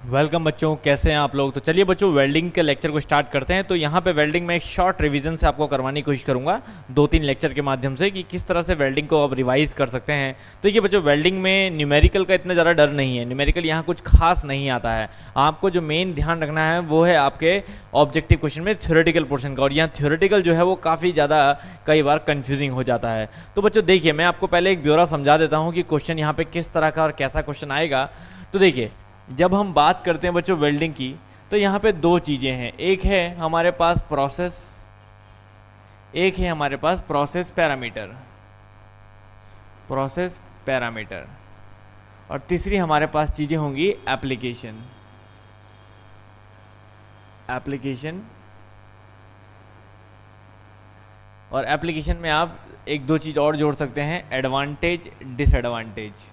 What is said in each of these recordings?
Welcome बच्चों, कैसे हैं आप लोग। तो चलिए बच्चों, वेल्डिंग के लेक्चर को स्टार्ट करते हैं। तो यहाँ पे वेल्डिंग में एक शॉर्ट रिवीजन से आपको करवाने की कोशिश करूँगा 2-3 लेक्चर के माध्यम से कि किस तरह से वेल्डिंग को आप रिवाइज कर सकते हैं। तो देखिए बच्चों, वेल्डिंग में न्यूमेरिकल का इतना ज़्यादा डर नहीं है। न्यूमेरिकल यहाँ कुछ खास नहीं आता है। आपको जो मेन ध्यान रखना है वो है आपके ऑब्जेक्टिव क्वेश्चन में थ्योरेटिकल पोर्शन का। और यहाँ थ्योरेटिकल जो है वो काफ़ी ज़्यादा कई बार कन्फ्यूजिंग हो जाता है। तो बच्चों देखिए, मैं आपको पहले एक ब्यौरा समझा देता हूँ कि क्वेश्चन यहाँ पे किस तरह का और कैसा क्वेश्चन आएगा। तो देखिए, जब हम बात करते हैं बच्चों वेल्डिंग की, तो यहाँ पे दो चीज़ें हैं। एक है हमारे पास प्रोसेस, एक है हमारे पास प्रोसेस पैरामीटर, प्रोसेस पैरामीटर, और तीसरी हमारे पास चीज़ें होंगी एप्लीकेशन, एप्लीकेशन। और एप्लीकेशन में आप एक दो चीज़ और जोड़ सकते हैं, एडवांटेज, डिसएडवांटेज।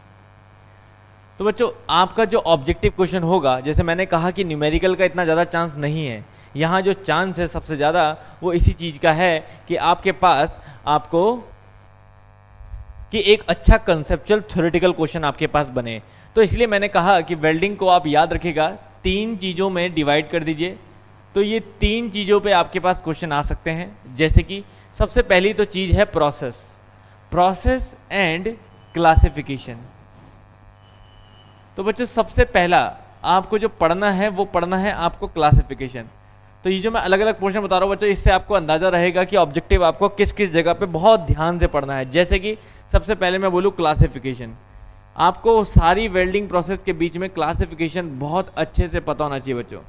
तो बच्चों आपका जो ऑब्जेक्टिव क्वेश्चन होगा, जैसे मैंने कहा कि न्यूमेरिकल का इतना ज़्यादा चांस नहीं है, यहाँ जो चांस है सबसे ज़्यादा वो इसी चीज़ का है कि आपके पास आपको कि एक अच्छा कंसेप्चुअल थ्योरेटिकल क्वेश्चन आपके पास बने। तो इसलिए मैंने कहा कि वेल्डिंग को आप याद रखिएगा, 3 चीज़ों में डिवाइड कर दीजिए। तो ये 3 चीज़ों पे आपके पास क्वेश्चन आ सकते हैं। जैसे कि सबसे पहली तो चीज़ है प्रोसेस, प्रोसेस एंड क्लासिफिकेशन। तो बच्चों सबसे पहला आपको जो पढ़ना है वो पढ़ना है आपको क्लासिफिकेशन। तो ये जो मैं अलग अलग पोर्शन बता रहा हूँ बच्चों, इससे आपको अंदाजा रहेगा कि ऑब्जेक्टिव आपको किस किस जगह पे बहुत ध्यान से पढ़ना है। जैसे कि सबसे पहले मैं बोलूँ क्लासिफिकेशन, आपको सारी वेल्डिंग प्रोसेस के बीच में क्लासिफिकेशन बहुत अच्छे से पता होना चाहिए बच्चों।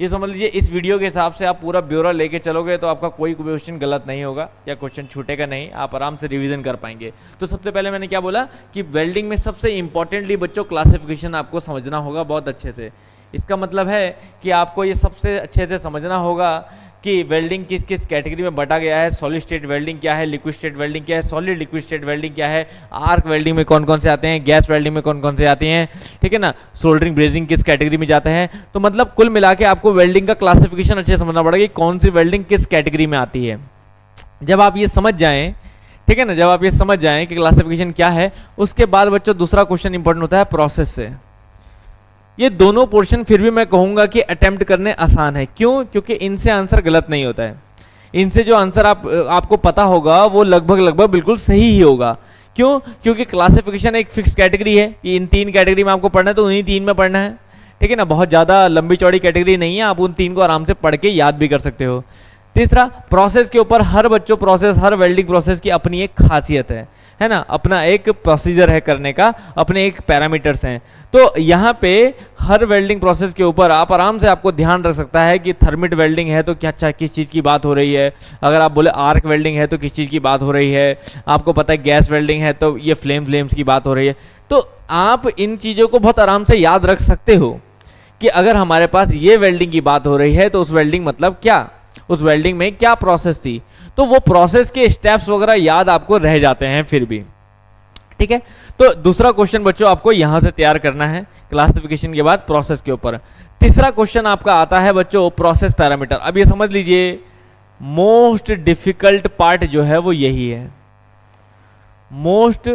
ये समझ लीजिए, इस वीडियो के हिसाब से आप पूरा ब्यौरा लेके चलोगे तो आपका कोई क्वेश्चन गलत नहीं होगा या क्वेश्चन छूटेगा नहीं, आप आराम से रिवीजन कर पाएंगे। तो सबसे पहले मैंने क्या बोला कि वेल्डिंग में सबसे इंपॉर्टेंटली बच्चों क्लासिफिकेशन आपको समझना होगा बहुत अच्छे से। इसका मतलब है कि आपको ये सबसे अच्छे से समझना होगा कि वेल्डिंग किस किस कैटेगरी में बटा गया है। सॉलिड स्टेट वेल्डिंग क्या है, लिक्विड स्टेट वेल्डिंग क्या है, सॉलिड लिक्विड स्टेट वेल्डिंग क्या है, आर्क वेल्डिंग में कौन कौन से आते हैं, गैस वेल्डिंग में कौन कौन से आते हैं, ठीक है ना, सोल्डरिंग ब्रेजिंग किस कैटेगरी में जाते हैं। तो मतलब कुल मिला के आपको वेल्डिंग का क्लासिफिकेशन अच्छे से समझना पड़ेगा कि कौन सी वेल्डिंग किस कैटेगरी में आती है। जब आप ये समझ जाएं, ठीक है ना, जब आप ये समझ जाएं कि क्लासिफिकेशन क्या है, उसके बाद बच्चों दूसरा क्वेश्चन इंपॉर्टेंट होता है प्रोसेस से। ये दोनों पोर्शन फिर भी मैं कहूंगा कि अटेम्प्ट करने आसान है। क्यों? क्योंकि इनसे आंसर गलत नहीं होता है। इनसे जो आंसर आपको पता होगा वो लगभग लगभग बिल्कुल सही ही होगा। क्यों? क्योंकि क्लासिफिकेशन एक फिक्स कैटेगरी है कि इन 3 कैटेगरी में आपको पढ़ना है तो उन्हीं 3 में पढ़ना है, ठीक है ना। बहुत ज़्यादा लंबी चौड़ी कैटेगरी नहीं है, आप उन 3 को आराम से पढ़ के याद भी कर सकते हो। तीसरा, प्रोसेस के ऊपर हर बच्चों प्रोसेस, हर वेल्डिंग प्रोसेस की अपनी एक खासियत है ना, अपना एक प्रोसीजर है करने का, अपने एक पैरामीटर्स हैं। तो यहाँ पे हर वेल्डिंग प्रोसेस के ऊपर आप आराम से आपको ध्यान रख सकता है कि थर्मिट वेल्डिंग है तो क्या अच्छा किस चीज़ की बात हो रही है, अगर आप बोले आर्क वेल्डिंग है तो किस चीज़ की बात हो रही है, आपको पता है गैस वेल्डिंग है तो ये फ्लेम्स की बात हो रही है। तो आप इन चीज़ों को बहुत आराम से याद रख सकते हो कि अगर हमारे पास ये वेल्डिंग की बात हो रही है तो उस वेल्डिंग मतलब क्या, उस वेल्डिंग में क्या प्रोसेस थी। तो वो प्रोसेस के स्टेप्स वगैरह याद आपको रह जाते हैं फिर भी, ठीक है। तो दूसरा क्वेश्चन बच्चों आपको यहां से तैयार करना है क्लासिफिकेशन के बाद प्रोसेस के ऊपर। तीसरा क्वेश्चन आपका आता है बच्चों प्रोसेस पैरामीटर। अब ये समझ लीजिए मोस्ट डिफिकल्ट पार्ट जो है वो यही है। मोस्ट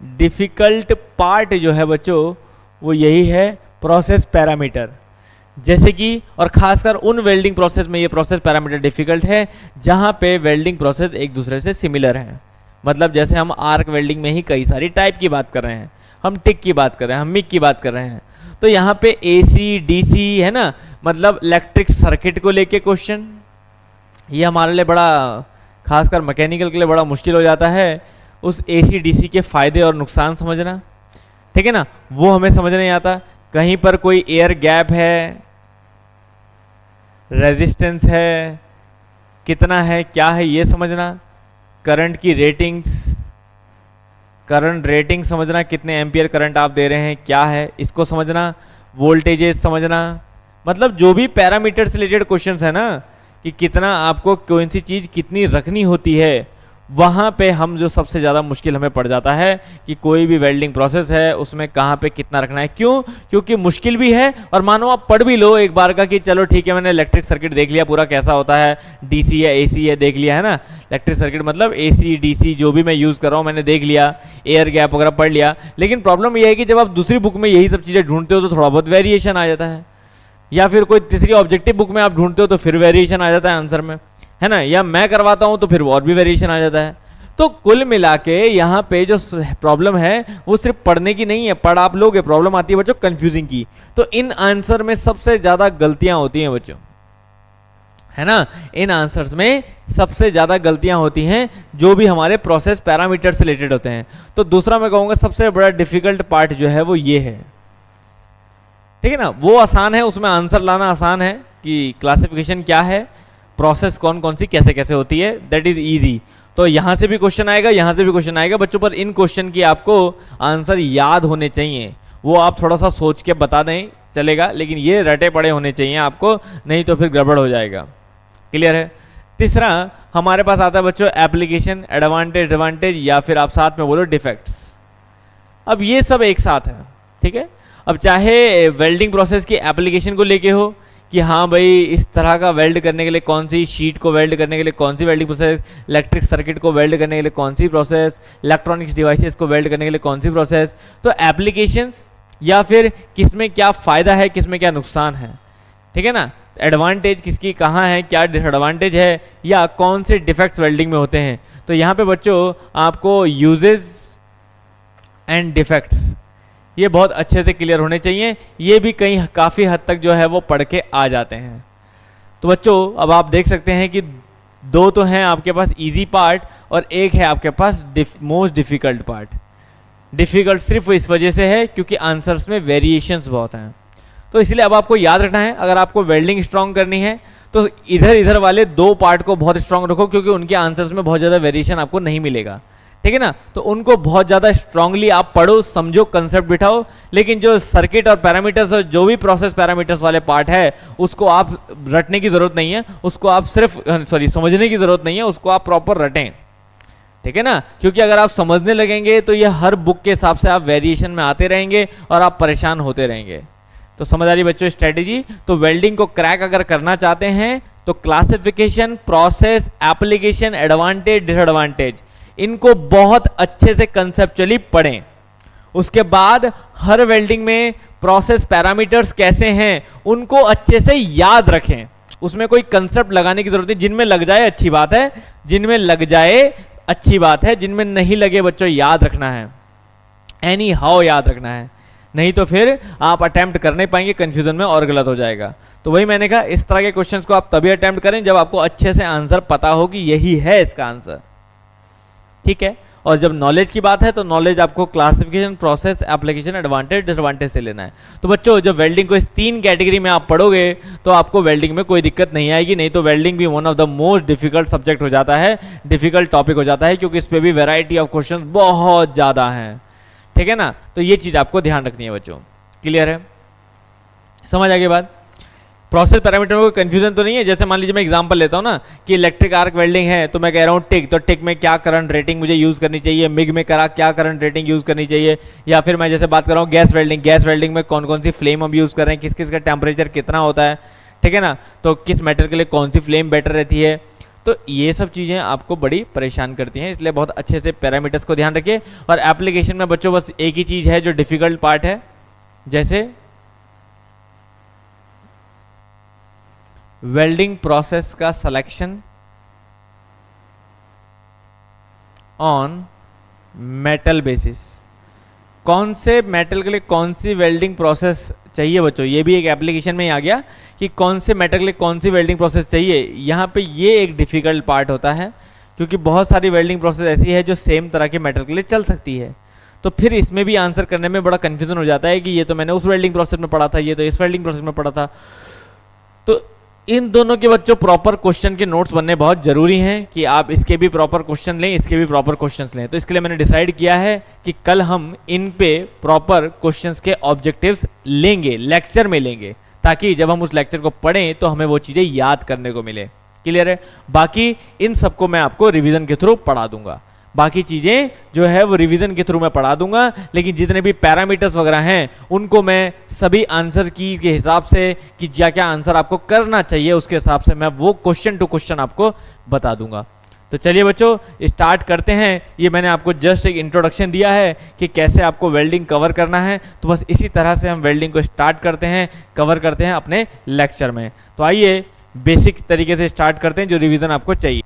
डिफिकल्ट पार्ट जो है बच्चों वो यही है, प्रोसेस पैरामीटर। जैसे कि और खासकर उन वेल्डिंग प्रोसेस में ये प्रोसेस पैरामीटर डिफिकल्ट है जहां पे वेल्डिंग प्रोसेस एक दूसरे से सिमिलर हैं। मतलब जैसे हम आर्क वेल्डिंग में ही कई सारी टाइप की बात कर रहे हैं, हम टिक की बात कर रहे हैं, हम मिक की बात कर रहे हैं। तो यहाँ पे एसी डीसी है ना, मतलब इलेक्ट्रिक सर्किट को लेके क्वेश्चन, ये हमारे लिए बड़ा खासकर मैकेनिकल के लिए बड़ा मुश्किल हो जाता है। उस एसी डीसी के फायदे और नुकसान समझना, ठीक है ना, वो हमें समझ नहीं आता। कहीं पर कोई एयर गैप है, रेजिस्टेंस है, कितना है, क्या है, ये समझना। करंट की रेटिंग्स, करंट रेटिंग समझना, कितने एम्पियर करंट आप दे रहे हैं, क्या है, इसको समझना। वोल्टेजेस समझना, मतलब जो भी पैरामीटर से रिलेटेड क्वेश्चंस है ना, कि कितना आपको कौन सी चीज़ कितनी रखनी होती है, वहाँ पे हम जो सबसे ज़्यादा मुश्किल हमें पड़ जाता है कि कोई भी वेल्डिंग प्रोसेस है उसमें कहाँ पे कितना रखना है। क्यों? क्योंकि मुश्किल भी है, और मानो आप पढ़ भी लो एक बार का कि चलो ठीक है मैंने इलेक्ट्रिक सर्किट देख लिया पूरा कैसा होता है, डीसी है एसी है देख लिया है ना, इलेक्ट्रिक सर्किट मतलब एसी डीसी जो भी मैं यूज़ कर रहा हूँ मैंने देख लिया, एयर गैप वगैरह पढ़ लिया। लेकिन प्रॉब्लम यह है कि जब आप दूसरी बुक में यही सब चीज़ें ढूंढते हो तो थोड़ा बहुत वेरिएशन आ जाता है, या फिर कोई तीसरी ऑब्जेक्टिव बुक में आप ढूंढते हो तो फिर वेरिएशन आ जाता है आंसर में, है ना, या मैं करवाता हूं तो फिर और भी वेरिएशन आ जाता है। तो कुल मिला के यहाँ पे जो प्रॉब्लम है वो सिर्फ पढ़ने की नहीं है, पढ़ आप लोगे, प्रॉब्लम आती है बच्चों कंफ्यूजिंग की। तो इन आंसर में सबसे ज्यादा गलतियां होती हैं बच्चों, है ना, इन आंसर्स में सबसे ज्यादा गलतियां होती हैं जो भी हमारे प्रोसेस पैरामीटर से रिलेटेड होते हैं। तो दूसरा मैं कहूंगा सबसे बड़ा डिफिकल्ट पार्ट जो है वो ये है, ठीक है ना। वो आसान है, उसमें आंसर लाना आसान है कि क्लासिफिकेशन क्या है, प्रोसेस कौन कौन सी कैसे कैसे होती है, दैट इज इजी। तो यहां से भी क्वेश्चन आएगा, यहां से भी क्वेश्चन आएगा बच्चों, पर इन क्वेश्चन की आपको आंसर याद होने चाहिए। वो आप थोड़ा सा सोच के बता दें चलेगा, लेकिन ये रटे पड़े होने चाहिए आपको, नहीं तो फिर गड़बड़ हो जाएगा। क्लियर है। तीसरा हमारे पास आता है बच्चों एप्लीकेशन, एडवांटेज एडवांटेज, या फिर आप साथ में बोलो डिफेक्ट्स। अब ये सब एक साथ है, ठीक है। अब चाहे वेल्डिंग प्रोसेस की एप्लीकेशन को लेके हो कि हाँ भाई इस तरह का वेल्ड करने के लिए कौन सी शीट को वेल्ड करने के लिए कौन सी वेल्डिंग प्रोसेस, इलेक्ट्रिक सर्किट को वेल्ड करने के लिए कौन सी प्रोसेस, इलेक्ट्रॉनिक्स डिवाइसेस को वेल्ड करने के लिए कौन सी प्रोसेस। तो एप्लीकेशंस या फिर किसमें क्या फ़ायदा है किसमें क्या नुकसान है, ठीक है ना, एडवांटेज किसकी कहाँ है, क्या डिसएडवांटेज है, या कौन से डिफेक्ट्स वेल्डिंग में होते हैं। तो यहाँ पे बच्चों आपको यूजेस एंड डिफेक्ट्स ये बहुत अच्छे से क्लियर होने चाहिए। ये भी कहीं काफ़ी हद तक जो है वो पढ़ के आ जाते हैं। तो बच्चों अब आप देख सकते हैं कि दो तो हैं आपके पास इजी पार्ट और एक है आपके पास मोस्ट डिफ़िकल्ट पार्ट। डिफ़िकल्ट सिर्फ इस वजह से है क्योंकि आंसर्स में वेरिएशंस बहुत हैं। तो इसलिए अब आपको याद रखना है, अगर आपको वेल्डिंग स्ट्रॉन्ग करनी है तो इधर इधर वाले दो पार्ट को बहुत स्ट्रॉन्ग रखो, क्योंकि उनके आंसर्स में बहुत ज़्यादा वेरिएशन आपको नहीं मिलेगा, ठीक है ना। तो उनको बहुत ज़्यादा स्ट्रांगली आप पढ़ो, समझो, कंसेप्ट बिठाओ। लेकिन जो सर्किट और पैरामीटर्स और जो भी प्रोसेस पैरामीटर्स वाले पार्ट है उसको आप रटने की ज़रूरत नहीं है, उसको आप सिर्फ समझने की ज़रूरत नहीं है, उसको आप प्रॉपर रटें, ठीक है ना। क्योंकि अगर आप समझने लगेंगे तो ये हर बुक के हिसाब से आप वेरिएशन में आते रहेंगे और आप परेशान होते रहेंगे। तो समझ आ रही बच्चों स्ट्रेटेजी। तो वेल्डिंग को क्रैक अगर करना चाहते हैं तो classification, process, application, advantage, disadvantage, इनको बहुत अच्छे से कंसेप्चुअली पढ़ें। उसके बाद हर वेल्डिंग में प्रोसेस पैरामीटर्स कैसे हैं उनको अच्छे से याद रखें। उसमें कोई कंसेप्ट लगाने की जरूरत नहीं, जिनमें लग जाए अच्छी बात है, जिनमें लग जाए अच्छी बात है, जिनमें नहीं लगे बच्चों याद रखना है, एनी हाउ याद रखना है, नहीं तो फिर आप अटेम्प्ट कर नहीं पाएंगे, कंफ्यूजन में और गलत हो जाएगा। तो वही मैंने कहा इस तरह के क्वेश्चंस को आप तभी अटेम्प्ट करें जब आपको अच्छे से आंसर पता हो कि यही है इसका आंसर, ठीक है। और जब नॉलेज की बात है तो नॉलेज आपको classification, process, application, advantage, disadvantage से लेना है। तो बच्चों जब वेल्डिंग को इस तीन कैटेगरी में आप पढ़ोगे तो आपको वेल्डिंग में कोई दिक्कत नहीं आएगी। नहीं तो वेल्डिंग भी one of the most difficult subject हो जाता है, डिफिकल्ट टॉपिक हो जाता है, क्योंकि इस पर भी वेराइटी ऑफ क्वेश्चन बहुत ज़्यादा हैं, ठीक है ना। तो ये चीज़ आपको ध्यान रखनी है बच्चों। क्लियर है, समझ आ गई बात। प्रोसेस पैरामीटर में कोई कंफ्यूजन तो नहीं है। जैसे मान लीजिए मैं एग्जांपल लेता हूँ ना कि इलेक्ट्रिक आर्क वेल्डिंग है तो मैं कह रहा हूँ टिक, तो टिक में क्या करंट रेटिंग मुझे यूज़ करनी चाहिए, मिग में करा क्या करंट रेटिंग यूज़ करनी चाहिए, या फिर मैं जैसे बात कर रहा हूँ गैस वेल्डिंग, गैस वेल्डिंग में कौन कौन सी फ्लेम हम यूज़ कर रहे हैं, किस किस का टेम्परेचर कितना होता है, ठीक है ना, तो किस मेटल के लिए कौन सी फ्लेम बेटर रहती है। तो ये सब चीज़ें आपको बड़ी परेशान करती हैं, इसलिए बहुत अच्छे से पैरामीटर्स को ध्यान रखिए। और एप्लीकेशन में बच्चों बस एक ही चीज़ है जो डिफ़िकल्ट पार्ट है, जैसे वेल्डिंग प्रोसेस का सिलेक्शन ऑन मेटल बेसिस, कौन से मेटल के लिए कौन सी वेल्डिंग प्रोसेस चाहिए बच्चों, ये भी एक एप्लीकेशन में ही आ गया कि कौन से मेटल के लिए कौन सी वेल्डिंग प्रोसेस चाहिए। यहाँ पे ये एक डिफ़िकल्ट पार्ट होता है क्योंकि बहुत सारी वेल्डिंग प्रोसेस ऐसी है जो सेम तरह के मेटल के लिए चल सकती है। तो फिर इसमें भी आंसर करने में बड़ा कन्फ्यूजन हो जाता है कि ये तो मैंने उस वेल्डिंग प्रोसेस में पढ़ा था, ये तो इस वेल्डिंग प्रोसेस में पढ़ा था। तो इन दोनों के बच्चों प्रॉपर क्वेश्चन के नोट्स बनने बहुत जरूरी हैं कि आप इसके भी प्रॉपर क्वेश्चन लें, इसके भी प्रॉपर क्वेश्चंस लें। तो इसके लिए मैंने डिसाइड किया है कि कल हम इन पे प्रॉपर क्वेश्चंस के ऑब्जेक्टिव्स लेंगे, लेक्चर में लेंगे, ताकि जब हम उस लेक्चर को पढ़ें तो हमें वो चीज़ें याद करने को मिले। क्लियर है? बाकी इन सबको मैं आपको रिवीजन के थ्रू पढ़ा दूंगा, बाकी चीजें जो है वो रिवीजन के थ्रू मैं पढ़ा दूंगा, लेकिन जितने भी पैरामीटर्स वगैरह हैं उनको मैं सभी आंसर की के हिसाब से कि क्या क्या आंसर आपको करना चाहिए उसके हिसाब से मैं वो क्वेश्चन टू क्वेश्चन आपको बता दूंगा। तो चलिए बच्चों स्टार्ट करते हैं। ये मैंने आपको जस्ट एक इंट्रोडक्शन दिया है कि कैसे आपको वेल्डिंग कवर करना है, तो बस इसी तरह से हम वेल्डिंग को स्टार्ट करते हैं, कवर करते हैं अपने लेक्चर में। तो आइए बेसिक तरीके से स्टार्ट करते हैं जो रिवीजन आपको चाहिए।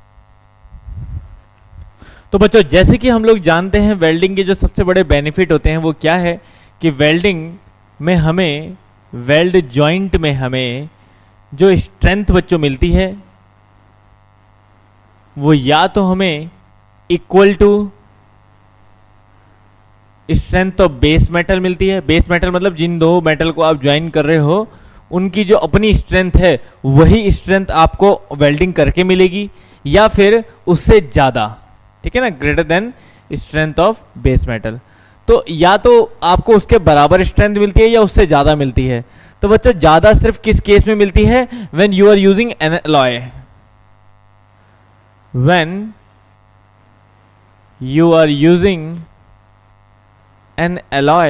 तो बच्चों जैसे कि हम लोग जानते हैं वेल्डिंग के जो सबसे बड़े बेनिफिट होते हैं वो क्या है कि वेल्डिंग में हमें, वेल्ड जॉइंट में हमें जो स्ट्रेंथ बच्चों मिलती है वो या तो हमें equal to strength of base metal मिलती है। बेस मेटल मतलब जिन दो मेटल को आप ज्वाइन कर रहे हो उनकी जो अपनी स्ट्रेंथ है वही स्ट्रेंथ आपको वेल्डिंग करके मिलेगी, या फिर उससे ज्यादा, ठीक है ना, greater than strength of base metal. तो या तो आपको उसके बराबर स्ट्रेंथ मिलती है या उससे ज्यादा मिलती है। तो बच्चों ज्यादा सिर्फ किस केस में मिलती है? When you are using an alloy, when you are using an alloy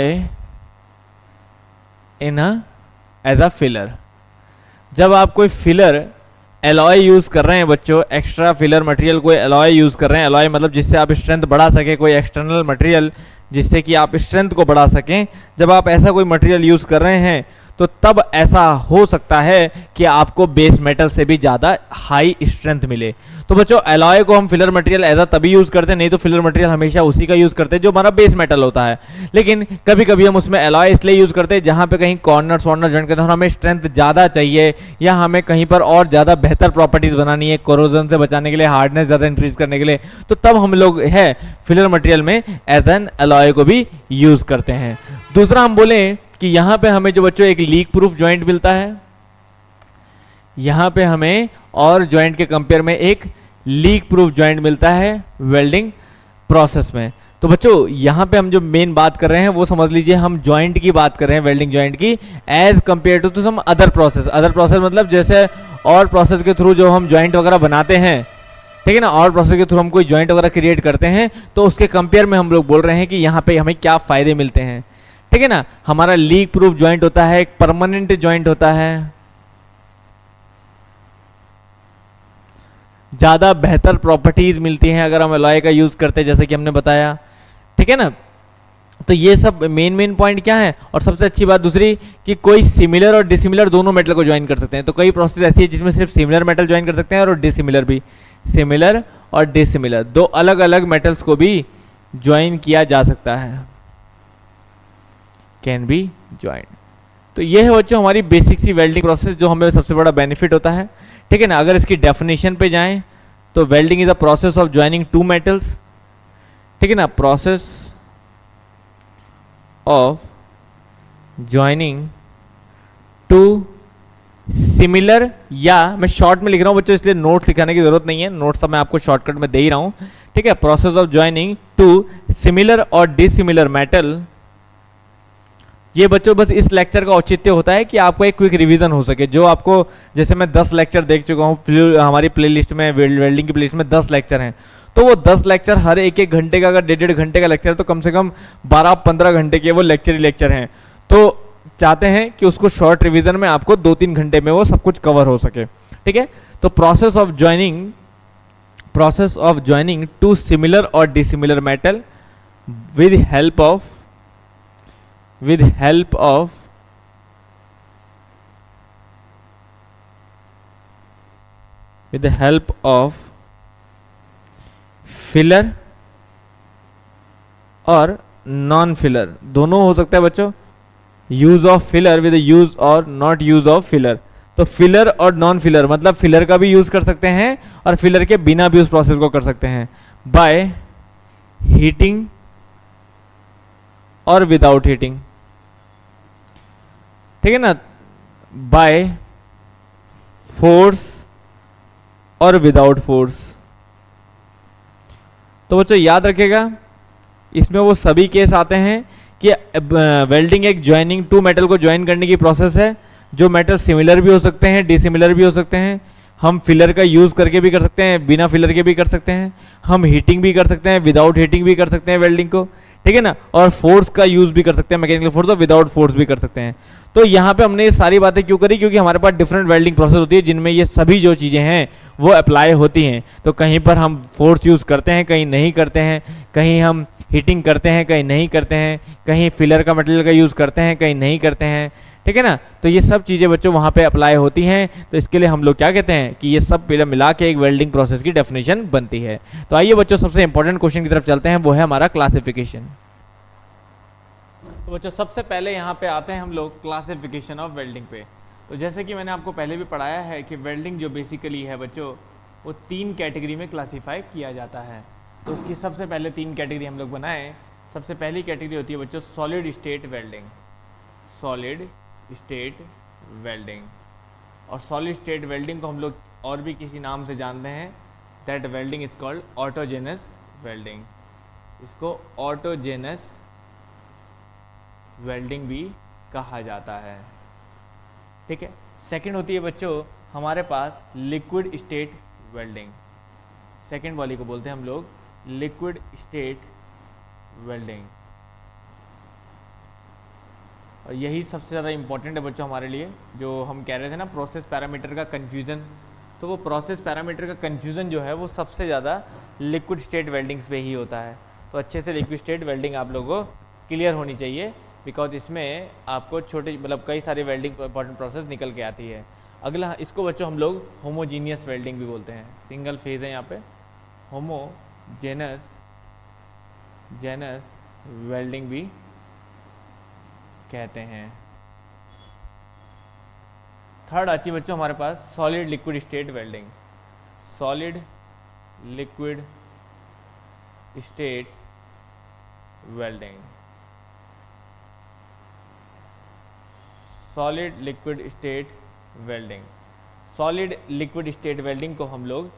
in a as a filler। जब आप कोई फिलर एलॉय यूज कर रहे हैं बच्चों, एक्स्ट्रा फिलर मटेरियल कोई एलॉय यूज कर रहे हैं, एलॉय मतलब जिससे आप स्ट्रेंथ बढ़ा सके, कोई एक्सटर्नल मटेरियल जिससे कि आप स्ट्रेंथ को बढ़ा सकें, जब आप ऐसा कोई मटेरियल यूज कर रहे हैं तो तब ऐसा हो सकता है कि आपको बेस मेटल से भी ज़्यादा हाई स्ट्रेंथ मिले। तो बच्चों एलॉय को हम फिलर मटेरियल एज तभी यूज़ करते हैं, नहीं तो फिलर मटेरियल हमेशा उसी का यूज़ करते हैं जो हमारा बेस मेटल होता है। लेकिन कभी कभी हम उसमें एलॉय इसलिए यूज़ करते हैं जहाँ पे कहीं कॉर्नर्स वॉर्नर जॉइंट करते हैं और हमें स्ट्रेंथ ज़्यादा चाहिए, या हमें कहीं पर और ज़्यादा बेहतर प्रॉपर्टीज़ बनानी है, कोरोजन से बचाने के लिए, हार्डनेस ज़्यादा इंक्रीज करने के लिए, तो तब हम लोग है फिलर मटेरियल में एज एन एलॉय को भी यूज़ करते हैं। दूसरा हम बोलें कि यहां पे हमें जो बच्चों एक लीक प्रूफ जॉइंट मिलता है, यहां पे हमें और जॉइंट के कंपेयर में एक लीक प्रूफ जॉइंट मिलता है वेल्डिंग प्रोसेस में। तो बच्चों यहां पे हम जो मेन बात कर रहे हैं वो समझ लीजिए, हम जॉइंट की बात कर रहे हैं, वेल्डिंग जॉइंट की, as compare to some other process. Other process मतलब जैसे और प्रोसेस के थ्रू जो हम जॉइंट वगैरह बनाते हैं, ठीक है ना, और प्रोसेस के थ्रू हम कोई जॉइंट वगैरह क्रिएट करते हैं, तो उसके कंपेयर में हम लोग बोल रहे हैं कि यहाँ पे हमें क्या फायदे मिलते हैं, ठीक है ना। हमारा लीक प्रूफ जॉइंट होता है, एक परमानेंट जॉइंट होता है, ज्यादा बेहतर प्रॉपर्टीज मिलती हैं अगर हम एलॉय का यूज करते हैं, जैसे कि हमने बताया, ठीक है ना। तो ये सब मेन पॉइंट क्या है। और सबसे अच्छी बात दूसरी कि कोई सिमिलर और डिसिमिलर दोनों मेटल को ज्वाइन कर सकते हैं। तो कई प्रोसेस ऐसी है जिसमें सिर्फ सिमिलर मेटल ज्वाइन कर सकते हैं और डिसिमिलर भी, सिमिलर और डिसिमिलर दो अलग अलग मेटल्स को भी ज्वाइन किया जा सकता है, कैन बी ज्वाइन। तो ये है बच्चों हमारी बेसिक सी वेल्डिंग प्रोसेस जो हमें सबसे बड़ा बेनिफिट होता है, ठीक है ना। अगर इसकी डेफिनेशन पे जाएं तो welding is a process of joining to metals, ठीक है ना, process of joining two similar, या मैं शॉर्ट में लिख रहा हूं बच्चों इसलिए नोट्स लिखाने की जरूरत नहीं है, नोट्स मैं आपको शॉर्टकट में दे ही रहा हूं, ठीक है। Process of joining two similar और डिसिमिलर मेटल। ये बच्चों बस इस लेक्चर का औचित्य होता है कि आपको एक क्विक रिवीजन हो सके, जो आपको, जैसे मैं 10 लेक्चर देख चुका हूँ हमारी प्लेलिस्ट में, वेल्डिंग की प्लेलिस्ट में 10 लेक्चर हैं, तो वो 10 लेक्चर हर एक घंटे का, अगर 1.5 घंटे का लेक्चर है तो कम से कम 12-15 घंटे के वो लेक्चर ही लेक्चर हैं। तो चाहते हैं कि उसको शॉर्ट रिवीजन में आपको 2-3 घंटे में वो सब कुछ कवर हो सके, ठीक है। तो process of joining two similar और dissimilar metal with help of filler और नॉन फिलर, दोनों हो सकता है बच्चों। Use of filler with use और नॉट यूज ऑफ फिलर। तो फिलर और नॉन फिलर मतलब फिलर का भी यूज कर सकते हैं और फिलर के बिना भी उस प्रोसेस को कर सकते हैं, बाय हीटिंग और विदाउट हीटिंग, ठीक है ना, बाय फोर्स और विदाउट फोर्स। तो बच्चों याद रखिएगा इसमें वो सभी केस आते हैं कि वेल्डिंग एक ज्वाइनिंग टू मेटल को ज्वाइन करने की प्रोसेस है, जो मेटल सिमिलर भी हो सकते हैं, डिसिमिलर भी हो सकते हैं, हम फिलर का यूज़ करके भी कर सकते हैं, बिना फिलर के भी कर सकते हैं, हम हीटिंग भी कर सकते हैं, विदाउट हीटिंग भी कर सकते हैं वेल्डिंग को, ठीक है ना, और फोर्स का यूज़ भी कर सकते हैं, मैकेनिकल फोर्स और विदाउट फोर्स भी कर सकते हैं। तो यहाँ पे हमने ये सारी बातें क्यों करी, क्योंकि हमारे पास डिफरेंट वेल्डिंग प्रोसेस होती है जिनमें ये सभी जो चीज़ें हैं वो अप्लाई होती हैं। तो कहीं पर हम फोर्स यूज़ करते हैं, कहीं नहीं करते हैं, कहीं हम हीटिंग करते हैं, कहीं नहीं करते हैं, कहीं फिलर का मटेरियल का यूज़ करते हैं, कहीं नहीं करते हैं, ठीक है ना। तो ये सब चीज़ें बच्चों वहाँ पे अप्लाई होती हैं। तो इसके लिए हम लोग क्या कहते हैं कि ये सब मिला के एक वेल्डिंग प्रोसेस की डेफिनेशन बनती है। तो आइए बच्चों सबसे इंपॉर्टेंट क्वेश्चन की तरफ चलते हैं, वो है हमारा क्लासिफिकेशन। तो बच्चों सबसे पहले यहाँ पे आते हैं हम लोग क्लासिफिकेशन ऑफ वेल्डिंग पे। तो जैसे कि मैंने आपको पहले भी पढ़ाया है कि वेल्डिंग जो बेसिकली है बच्चों वो 3 कैटेगरी में क्लासीफाई किया जाता है। तो उसकी सबसे पहले 3 कैटेगरी हम लोग बनाएं। सबसे पहली कैटेगरी होती है बच्चों solid state welding, solid state welding. और सॉलिड स्टेट वेल्डिंग को हम लोग और भी किसी नाम से जानते हैं, that welding is called autogenous welding. इसको ऑटोजेनस वेल्डिंग भी कहा जाता है, ठीक है। सेकंड होती है बच्चों हमारे पास लिक्विड स्टेट वेल्डिंग। सेकंड वाली को बोलते हैं हम लोग लिक्विड स्टेट वेल्डिंग। और यही सबसे ज़्यादा इंपॉर्टेंट है बच्चों हमारे लिए। जो हम कह रहे थे ना प्रोसेस पैरामीटर का कन्फ्यूज़न, तो वो प्रोसेस पैरामीटर का कन्फ्यूज़न जो है वो सबसे ज़्यादा लिक्विड स्टेट वेल्डिंग्स पे ही होता है। तो अच्छे से लिक्विड स्टेट वेल्डिंग आप लोगों को क्लियर होनी चाहिए, बिकॉज इसमें आपको छोटे मतलब कई सारी वेल्डिंग इंपॉर्टेंट प्रोसेस निकल के आती है। अगला इसको बच्चों हम लोग होमोजीनियस वेल्डिंग भी बोलते हैं। सिंगल फेज है यहाँ पे, होमोजेनस वेल्डिंग भी कहते हैं। थर्ड आती है बच्चों हमारे पास solid liquid state welding, solid liquid state welding, solid liquid state welding. Solid liquid state welding को हम लोग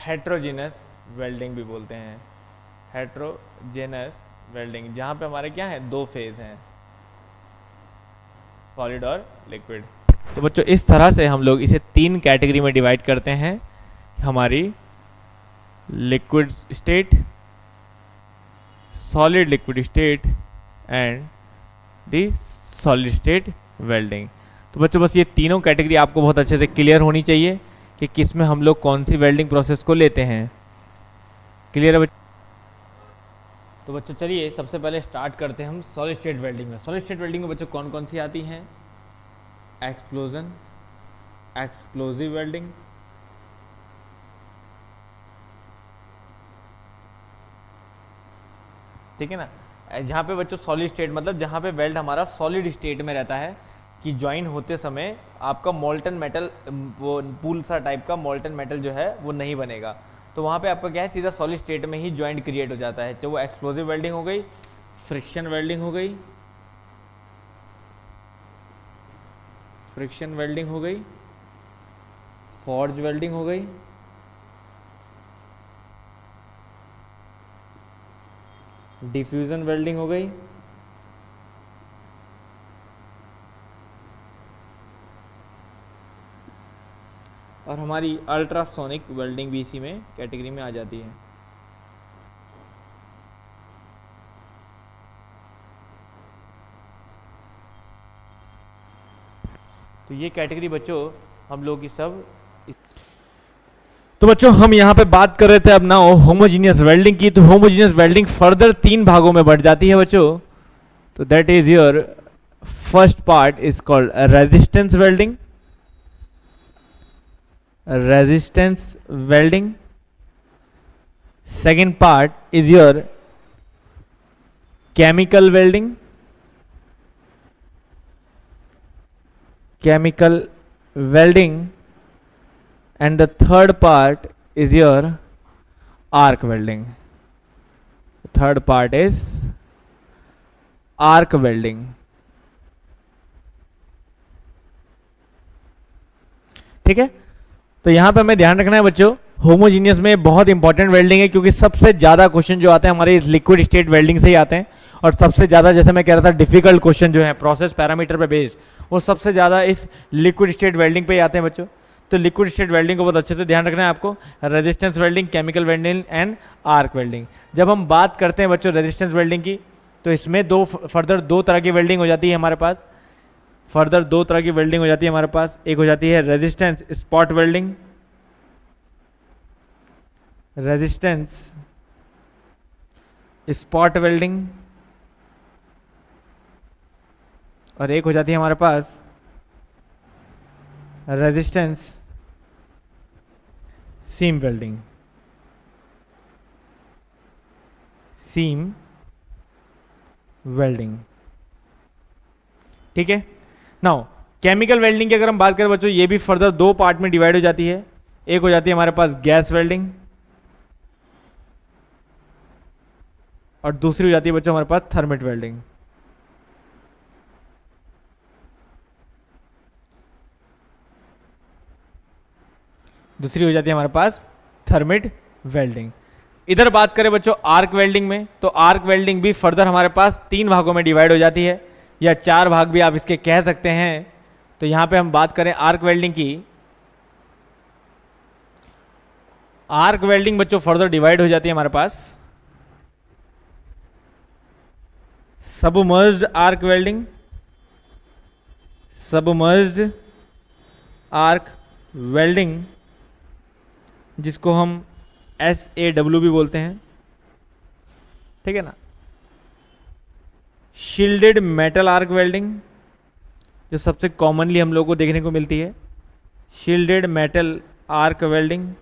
हेट्रोजेनस वेल्डिंग भी बोलते हैं, हेट्रोजेनस वेल्डिंग, जहाँ पे हमारे क्या है 2 फेज हैं, सॉलिड और लिक्विड। तो बच्चों इस तरह से हम लोग इसे 3 कैटेगरी में डिवाइड करते हैं, हमारी liquid state, solid liquid state and the solid state welding. तो बच्चों बस ये तीनों कैटेगरी आपको बहुत अच्छे से क्लियर होनी चाहिए कि किस में हम लोग कौन सी वेल्डिंग प्रोसेस को लेते हैं। क्लियर है बच्चों? तो बच्चों चलिए सबसे पहले स्टार्ट करते हैं हम सॉलिड स्टेट वेल्डिंग में। सॉलिड स्टेट वेल्डिंग में बच्चों कौन कौन सी आती हैं? एक्सप्लोजन, एक्सप्लोजिव वेल्डिंग, ठीक है ना। जहाँ पे बच्चों सॉलिड स्टेट मतलब जहाँ पे वेल्ड हमारा सॉलिड स्टेट में रहता है कि ज्वाइन होते समय आपका मोल्टन मेटल, वो पूल सा टाइप का मोल्टन मेटल जो है वो नहीं बनेगा, तो वहाँ पे आपका क्या है सीधा सॉलिड स्टेट में ही ज्वाइंट क्रिएट हो जाता है। चाहे वो एक्सप्लोजिव वेल्डिंग हो गई, फ्रिक्शन वेल्डिंग हो गई, फ्रिक्शन वेल्डिंग हो गई, फॉर्ज वेल्डिंग हो गई, डिफ्यूजन वेल्डिंग हो गई, और हमारी अल्ट्रासोनिक वेल्डिंग भी इसी में कैटेगरी में आ जाती है। तो ये कैटेगरी बच्चों हम लोग की सब। तो बच्चों हम यहाँ पे बात कर रहे थे अब ना होमोजीनियस वेल्डिंग की। तो होमोजीनियस वेल्डिंग फर्दर 3 भागों में बढ़ जाती है बच्चों। तो that is your first part is called resistance welding, resistance welding. Second part is your chemical welding, chemical welding, and the third part is your arc welding. The third part is arc welding. ठीक है, तो यहां पे हमें ध्यान रखना है बच्चों होमोजीनियस में बहुत इंपॉर्टेंट वेल्डिंग है, क्योंकि सबसे ज्यादा क्वेश्चन जो आते हैं हमारे इस लिक्विड स्टेट वेल्डिंग से ही आते हैं, और सबसे ज्यादा जैसे मैं कह रहा था डिफिकल्ट क्वेश्चन जो है प्रोसेस पैरामीटर पे बेस्ड वो सबसे ज़्यादा इस लिक्विड स्टेट वेल्डिंग पे ही आते हैं बच्चों। तो लिक्विड स्टेट वेल्डिंग को बहुत अच्छे से ध्यान रखना है आपको। Resistance welding, chemical welding and arc welding. जब हम बात करते हैं बच्चों रेजिस्टेंस वेल्डिंग की, तो इसमें फर्दर दो तरह की वेल्डिंग हो जाती है हमारे पास। फर्दर दो तरह की वेल्डिंग हो जाती है हमारे पास। एक हो जाती है resistance spot welding, resistance spot welding, और एक हो जाती है हमारे पास resistance seam welding, seam welding. ठीक है। नाउ केमिकल वेल्डिंग की अगर हम बात करें बच्चों, ये भी फर्दर दो पार्ट में डिवाइड हो जाती है। एक हो जाती है हमारे पास गैस वेल्डिंग, और दूसरी हो जाती है बच्चों हमारे पास थर्मिट वेल्डिंग। दूसरी हो जाती है हमारे पास थर्मिट वेल्डिंग। इधर बात करें बच्चों आर्क वेल्डिंग में, तो आर्क वेल्डिंग भी फर्दर हमारे पास तीन भागों में डिवाइड हो जाती है, या चार भाग भी आप इसके कह सकते हैं। तो यहां पे हम बात करें आर्क वेल्डिंग की, आर्क वेल्डिंग बच्चों फर्दर डिवाइड हो जाती है हमारे पास submerged arc welding, submerged arc welding, जिसको हम SAW भी बोलते हैं। ठीक है ना। शील्डेड मेटल आर्क वेल्डिंग, जो सबसे कॉमनली हम लोगों को देखने को मिलती है, शील्डेड मेटल आर्क वेल्डिंग,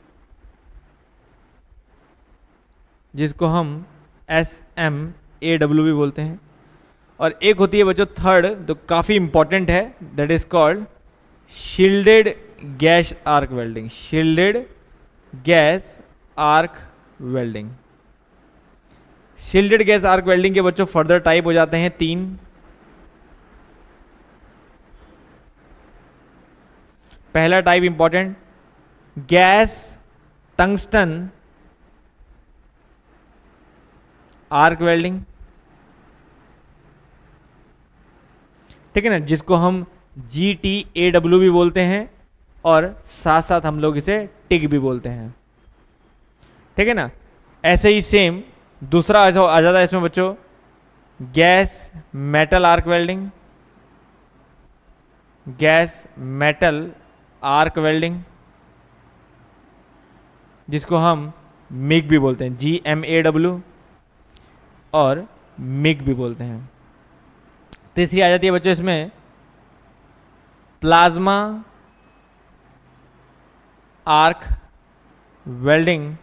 जिसको हम SMAW भी बोलते हैं। और एक होती है बच्चों थर्ड, जो काफ़ी इंपॉर्टेंट है, that is called shielded gas arc welding, shielded gas arc welding. Shielded gas arc welding के बच्चों फर्दर टाइप हो जाते हैं तीन। पहला type important, gas tungsten arc welding. ठीक है ना, जिसको हम GTAW भी बोलते हैं, और साथ साथ हम लोग इसे टिग भी बोलते हैं। ठीक है ना। ऐसे ही सेम दूसरा आ जाता है इसमें बच्चों gas metal arc welding, gas metal arc welding, जिसको हम मिग भी बोलते हैं, GMAW, और मिग भी बोलते हैं। तीसरी आ जाती है बच्चों इसमें प्लाज्मा आर्क वेल्डिंग,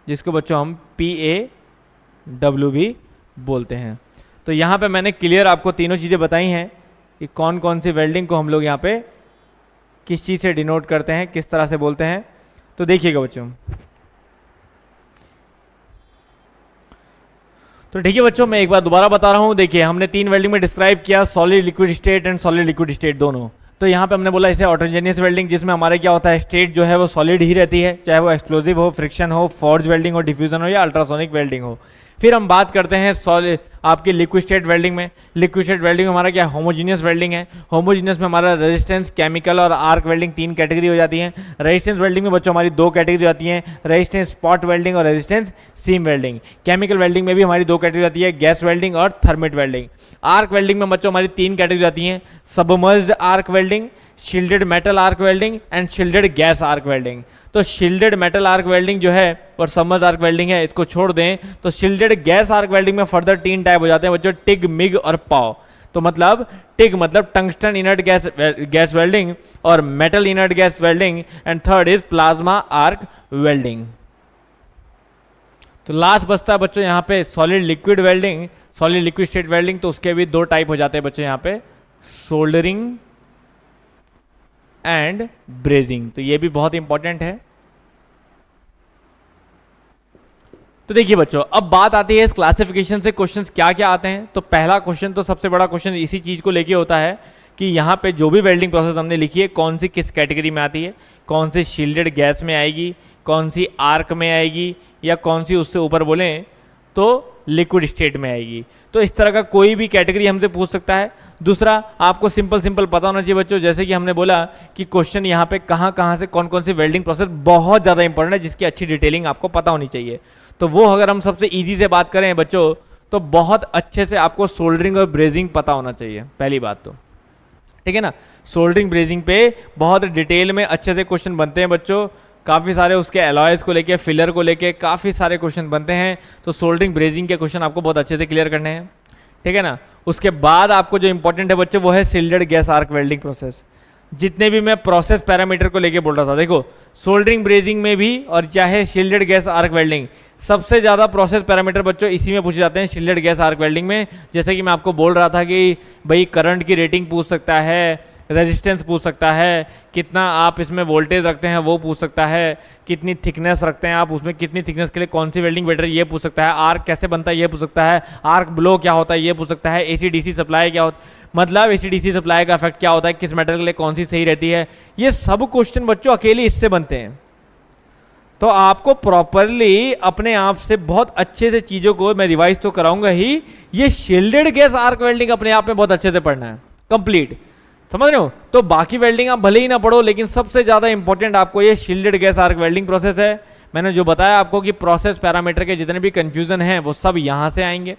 जिसको बच्चों हम PAW भी बोलते हैं। तो यहाँ पे मैंने क्लियर आपको तीनों चीज़ें बताई हैं कि कौन कौन सी वेल्डिंग को हम लोग यहाँ पे किस चीज़ से डिनोट करते हैं, किस तरह से बोलते हैं। तो देखिएगा बच्चों, तो ठीक है बच्चों, मैं एक बार दोबारा बता रहा हूँ। देखिए हमने तीन वेल्डिंग में डिस्क्राइब किया, solid liquid state and solid liquid state दोनों। तो यहाँ पे हमने बोला इसे ऑटोजेनियस वेल्डिंग, जिसमें हमारे क्या होता है, स्टेट जो है वो सॉलिड ही रहती है, चाहे वो एक्सप्लोजिव हो, फ्रिक्शन हो, फोर्ज वेल्डिंग हो, डिफ्यूजन हो, या अल्ट्रासोनिक वेल्डिंग हो। फिर हम बात करते हैं सॉलिड आपकी लिक्विड स्टेट वेल्डिंग में। लिक्विड स्टेट वेल्डिंग में हमारा क्या होमोजीनियस वेल्डिंग है। होमोजीनियस में हमारा रेजिस्टेंस, केमिकल और आर्क वेल्डिंग तीन कैटेगरी हो जाती है। रेजिस्टेंस वेल्डिंग में बच्चों हमारी दो कैटेगरी हो जाती हैं, रेजिस्टेंस स्पॉट वेल्डिंग और resistance seam welding. Chemical welding में भी हमारी दो कैटेगरी आती है, गैस वेल्डिंग और थर्मिट वेल्डिंग। आर्क वेल्डिंग में बच्चों हमारी तीन कैटेगरी आती हैं, submerged arc welding, shielded metal arc welding and shielded gas arc welding. तो शील्डेड मेटल आर्क वेल्डिंग जो है और सबमर्ज्ड आर्क वेल्डिंग है, इसको छोड़ दें तो शील्डेड गैस आर्क वेल्डिंग में फर्दर तीन टाइप हो जाते हैं बच्चों, टिग, मिग और पाव। तो मतलब टिग मतलब टंगस्टन इनर्ट गैस वेल्डिंग, और metal inert gas welding, and third is plasma arc welding. तो लास्ट बचता है बच्चों यहाँ पे solid liquid welding, solid liquid state welding. तो उसके भी दो टाइप हो जाते हैं बच्चों यहाँ पे, सोल्डरिंग एंड ब्रेजिंग। तो ये भी बहुत इंपॉर्टेंट है। तो देखिए बच्चों, अब बात आती है इस क्लासिफिकेशन से क्वेश्चंस क्या क्या आते हैं। तो पहला क्वेश्चन, तो सबसे बड़ा क्वेश्चन इसी चीज को लेके होता है कि यहाँ पे जो भी वेल्डिंग प्रोसेस हमने लिखी है, कौन सी किस कैटेगरी में आती है, कौन सी शील्डेड गैस में आएगी, कौन सी आर्क में आएगी, या कौन सी उससे ऊपर बोलें तो लिक्विड स्टेट में आएगी। तो इस तरह का कोई भी कैटेगरी हमसे पूछ सकता है। दूसरा, आपको सिंपल पता होना चाहिए बच्चों, जैसे कि हमने बोला कि क्वेश्चन यहाँ पे कहाँ से कौन कौन सी वेल्डिंग प्रोसेस बहुत ज़्यादा इंपॉर्टेंट है, जिसकी अच्छी डिटेलिंग आपको पता होनी चाहिए। तो वो अगर हम सबसे ईजी से बात करें बच्चों, तो बहुत अच्छे से आपको सोल्डरिंग और ब्रेजिंग पता होना चाहिए, पहली बात तो, ठीक है ना। सोल्डरिंग ब्रेजिंग पे बहुत डिटेल में अच्छे से क्वेश्चन बनते हैं बच्चों, काफ़ी सारे उसके अलॉयज को लेके, फिलर को लेके काफ़ी सारे क्वेश्चन बनते हैं। तो सोल्डरिंग ब्रेजिंग के क्वेश्चन आपको बहुत अच्छे से क्लियर करने हैं, ठीक है ना। उसके बाद आपको जो इंपॉर्टेंट है बच्चों वो है शिल्डेड गैस आर्क वेल्डिंग प्रोसेस। जितने भी मैं प्रोसेस पैरामीटर को लेके बोल रहा था, देखो सोल्डरिंग ब्रेजिंग में भी और चाहे शिल्डेड गैस आर्क वेल्डिंग, सबसे ज़्यादा प्रोसेस पैरामीटर बच्चों इसी में पूछे जाते हैं, शिल्डेड गैस आर्क वेल्डिंग में। जैसे कि मैं आपको बोल रहा था कि भाई करंट की रेटिंग पूछ सकता है, रेजिस्टेंस पूछ सकता है, कितना आप इसमें वोल्टेज रखते हैं वो पूछ सकता है, कितनी थिकनेस रखते हैं आप उसमें, कितनी थिकनेस के लिए कौन सी वेल्डिंग बेटर है ये पूछ सकता है, आर्क कैसे बनता है ये पूछ सकता है, आर्क ब्लो क्या होता है ये पूछ सकता है, एसी डीसी सप्लाई क्या होता है, मतलब एसी डीसी सप्लाई का इफेक्ट क्या होता है, किस मेटल के लिए कौन सी सही रहती है। ये सब क्वेश्चन बच्चों अकेले इससे बनते हैं। तो आपको प्रॉपरली अपने आप से बहुत अच्छे से चीज़ों को मैं रिवाइज तो कराऊंगा ही, ये शिल्डेड गैस आर्क वेल्डिंग अपने आप में बहुत अच्छे से पढ़ना है कंप्लीट, समझ रहे हो। तो बाकी वेल्डिंग आप भले ही ना पढ़ो, लेकिन सबसे ज़्यादा इंपॉर्टेंट आपको ये शिल्डेड गैस आर्क वेल्डिंग प्रोसेस है। मैंने जो बताया आपको कि प्रोसेस पैरामीटर के जितने भी कंफ्यूजन हैं वो सब यहाँ से आएंगे,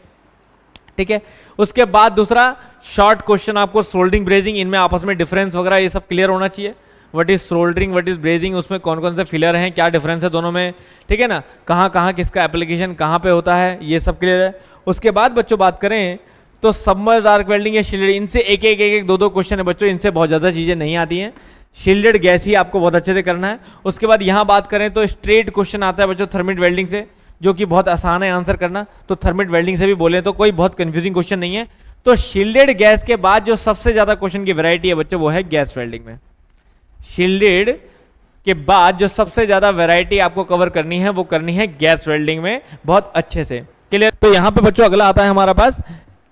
ठीक है। उसके बाद दूसरा शॉर्ट क्वेश्चन आपको सोल्डरिंग ब्रेजिंग, इनमें आपस में डिफरेंस वगैरह ये सब क्लियर होना चाहिए। What is soldering, what is brazing, उसमें कौन कौन से फिलर हैं, क्या डिफरेंस है दोनों में, ठीक है ना, कहाँ किसका एप्लीकेशन कहाँ पे होता है, ये सब क्लियर है। उसके बाद बच्चों बात करें तो सबमर्ज आर्क वेल्डिंग या शिल्डेड, इनसे एक दो क्वेश्चन है बच्चों, इनसे बहुत ज़्यादा चीज़ें नहीं आती हैं। शिल्डेड गैस ही आपको बहुत अच्छे से करना है। उसके बाद यहाँ बात करें तो स्ट्रेट क्वेश्चन आता है बच्चों थर्मिट वेल्डिंग से, जो कि बहुत आसान है आंसर करना। तो थर्मिट वेल्डिंग से भी बोले तो कोई बहुत कंफ्यूजिंग क्वेश्चन नहीं है। तो शिल्डेड गैस के बाद जो सबसे ज़्यादा क्वेश्चन की वैरायटी है बच्चों वो है गैस वेल्डिंग में। शिल्डेड के बाद जो सबसे ज़्यादा वैरायटी आपको कवर करनी है वो करनी है गैस वेल्डिंग में बहुत अच्छे से, क्लियर। तो यहाँ पे बच्चों अगला आता है हमारा पास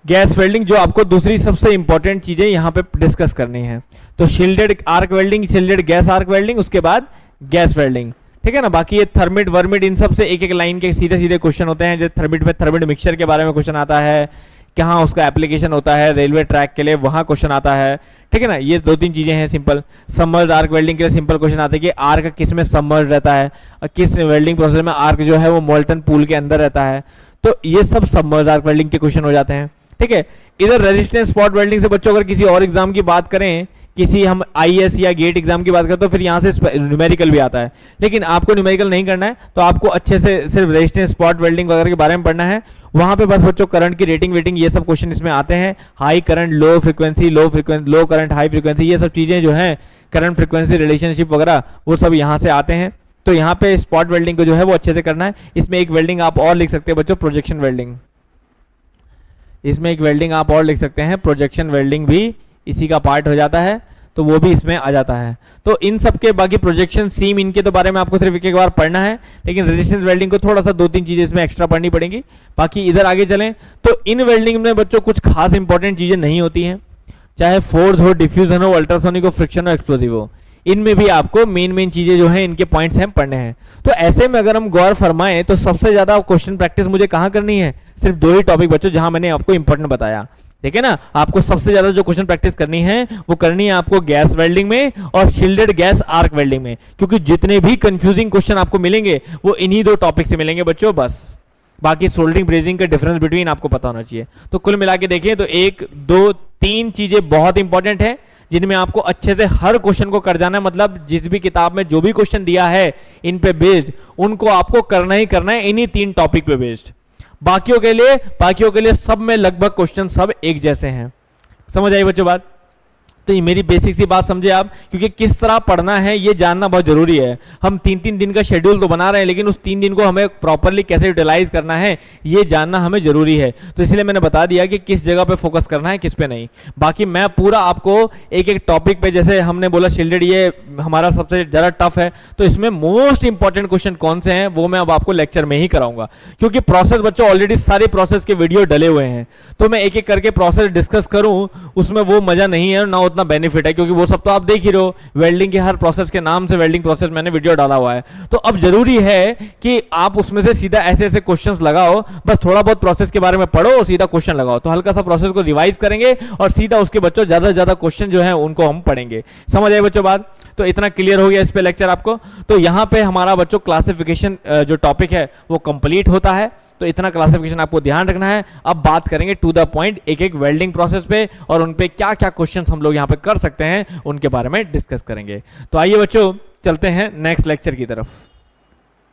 गैस वेल्डिंग, जो आपको दूसरी सबसे इंपॉर्टेंट चीजें यहाँ पे डिस्कस करनी है। तो shielded arc welding, shielded gas arc welding, उसके बाद गैस वेल्डिंग, ठीक है ना। बाकी ये थर्मिट वर्मिट इन सब से एक लाइन के सीधे क्वेश्चन होते हैं। जैसे थर्मिट में थर्मिट मिक्सचर के बारे में क्वेश्चन आता है, कहाँ उसका एप्लीकेशन होता है, रेलवे ट्रैक के लिए वहाँ क्वेश्चन आता है, ठीक है ना। ये 2-3 चीजें हैं सिंपल। सबमर्ज आर्क वेल्डिंग के लिए सिंपल क्वेश्चन आता है कि आर्क किस में सबमर्ज रहता है और किस वेल्डिंग प्रोसेस में आर्क जो है वो मोल्टन पूल के अंदर रहता है। तो ये सब सबमर्ज आर्क वेल्डिंग के क्वेश्चन हो जाते हैं, ठीक है। इधर रेजिस्टेंस स्पॉट वेल्डिंग से बच्चों अगर किसी और एग्जाम की बात करें, किसी हम आईएएस या गेट एग्जाम की बात करें, तो फिर यहाँ से न्यूमेरिकल भी आता है। लेकिन आपको न्यूमेरिकल नहीं करना है, तो आपको अच्छे से सिर्फ रेजिस्टेंस स्पॉट वेल्डिंग वगैरह के बारे में पढ़ना है। वहां पे बस बच्चों करंट की रेटिंग वेटिंग ये सब क्वेश्चन इसमें आते हैं। हाई करंट लो फ्रीक्वेंसी, लो करंट हाई फ्रीक्वेंसी, ये सब चीजें जो है करंट फ्रीक्वेंसी रिलेशनशिप वगैरह वो सब यहाँ से आते हैं। तो यहाँ पे स्पॉट वेल्डिंग को जो है वो अच्छे से करना है। इसमें एक वेल्डिंग आप और लिख सकते हैं बच्चों, प्रोजेक्शन वेल्डिंग। इसमें एक वेल्डिंग आप और लिख सकते हैं, प्रोजेक्शन वेल्डिंग भी इसी का पार्ट हो जाता है, तो वो भी इसमें आ जाता है। तो इन सब के बाकी प्रोजेक्शन सीम इनके तो बारे में आपको सिर्फ एक बार पढ़ना है, लेकिन रेजिस्टेंस वेल्डिंग को थोड़ा सा 2-3 चीजें इसमें एक्स्ट्रा पढ़नी पड़ेंगी। बाकी इधर आगे चलें तो इन वेल्डिंग में बच्चों कुछ खास इंपॉर्टेंट चीजें नहीं होती हैं, चाहे फोर्स हो, डिफ्यूजन हो, अल्ट्रासोनिक हो, फ्रिक्शन हो, एक्सप्लोसिव हो, इनमें भी आपको मेन चीजें जो है इनके पॉइंट्स हैं पढ़ने हैं। तो ऐसे में अगर हम गौर फरमाएं तो सबसे ज्यादा क्वेश्चन प्रैक्टिस मुझे कहाँ करनी है, सिर्फ 2 ही टॉपिक बच्चों जहां मैंने आपको इंपॉर्टेंट बताया, ठीक है ना। आपको सबसे ज्यादा जो क्वेश्चन प्रैक्टिस करनी है वो करनी है आपको गैस वेल्डिंग में और शिल्डेड गैस आर्क वेल्डिंग में, क्योंकि जितने भी कंफ्यूजिंग क्वेश्चन आपको मिलेंगे वो इन्हीं 2 टॉपिक से मिलेंगे बच्चों बस। बाकी सोल्डरिंग ब्रेजिंग का डिफरेंस बिटवीन आपको पता होना चाहिए। तो कुल मिला के देखिए तो 1 2 3 चीजें बहुत इंपॉर्टेंट है, जिनमें आपको अच्छे से हर क्वेश्चन को कर जाना है। मतलब जिस भी किताब में जो भी क्वेश्चन दिया है इन पे बेस्ड, उनको आपको करना ही करना है इन्हीं 3 टॉपिक पे बेस्ड। बाकियों के लिए सब में लगभग क्वेश्चन सब एक जैसे हैं। समझ आई बच्चों बात? तो ये मेरी बेसिक सी बात समझे आप, क्योंकि किस तरह पढ़ना है ये जानना बहुत जरूरी है। हम 3-3 दिन का शेड्यूल तो बना रहे हैं, लेकिन उस 3 दिन को हमें प्रॉपरली कैसे यूटिलाइज करना है ये जानना हमें जरूरी है। तो इसलिए मैंने बता दिया कि किस जगह पे फोकस करना है, किस पे नहीं। बाकी मैं पूरा आपको एक टॉपिक पे, जैसे हमने बोला शिल्डेड ये हमारा सबसे ज्यादा टफ है, तो इसमें मोस्ट इंपॉर्टेंट क्वेश्चन कौन से हैं वो मैं अब आपको लेक्चर में ही कराऊंगा, क्योंकि प्रोसेस बच्चों ऑलरेडी सारे प्रोसेस के वीडियो डले हुए हैं। तो मैं एक एक करके प्रोसेस डिस्कस करूं उसमें वो मजा नहीं है, ना उतना बेनिफिट है, क्योंकि वो सब तो आप देख ही रहे हो, वेल्डिंग के हर प्रोसेस के नाम से वेल्डिंग प्रोसेस मैंने वीडियो डाला हुआ है। तो अब जरूरी है कि आप उसमें से सीधा ऐसे ऐसे क्वेश्चंस लगाओ, बस थोड़ा बहुत प्रोसेस के बारे में पढ़ो और सीधा क्वेश्चन लगाओ, तो हल्का सा प्रोसेस को रिवाइज करेंगे और सीधा उसके बच्चों ज्यादा से ज्यादा क्वेश्चन जो है उनको हम पढ़ेंगे। समझ आए बच्चों बात? तो इतना क्लियर हो गया इस पे लेक्चर आपको। तो यहाँ पे हमारा बच्चों क्लासिफिकेशन जो टॉपिक है वो कंप्लीट होता है। तो इतना क्लासिफिकेशन आपको ध्यान रखना है। अब बात करेंगे टू द पॉइंट एक एक वेल्डिंग प्रोसेस पे, और उन पे क्या क्या क्वेश्चंस हम लोग यहाँ पे कर सकते हैं उनके बारे में डिस्कस करेंगे। तो आइए बच्चों चलते हैं नेक्स्ट लेक्चर की तरफ।